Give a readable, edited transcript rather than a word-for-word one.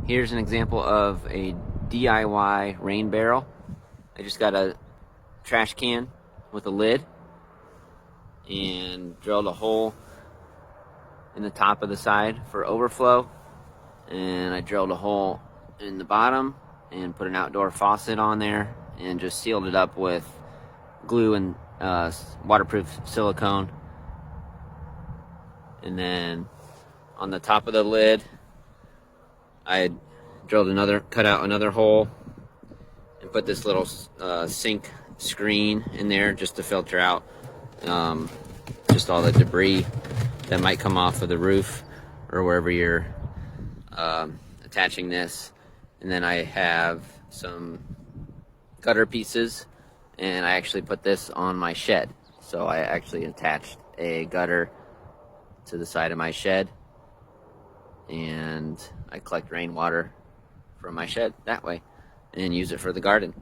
Here's an example of a DIY rain barrel. I just got a trash can with a lid and drilled a hole in the top of the side for overflow, and I drilled a hole in the bottom and put an outdoor faucet on there and just sealed it up with glue and waterproof silicone. And then on the top of the lid I cut out another hole and put this little sink screen in there just to filter out just all the debris that might come off of the roof or wherever you're attaching this. And then I have some gutter pieces, and I actually put this on my shed. So I actually attached a gutter to the side of my shed, and I collect rainwater from my shed that way and use it for the garden.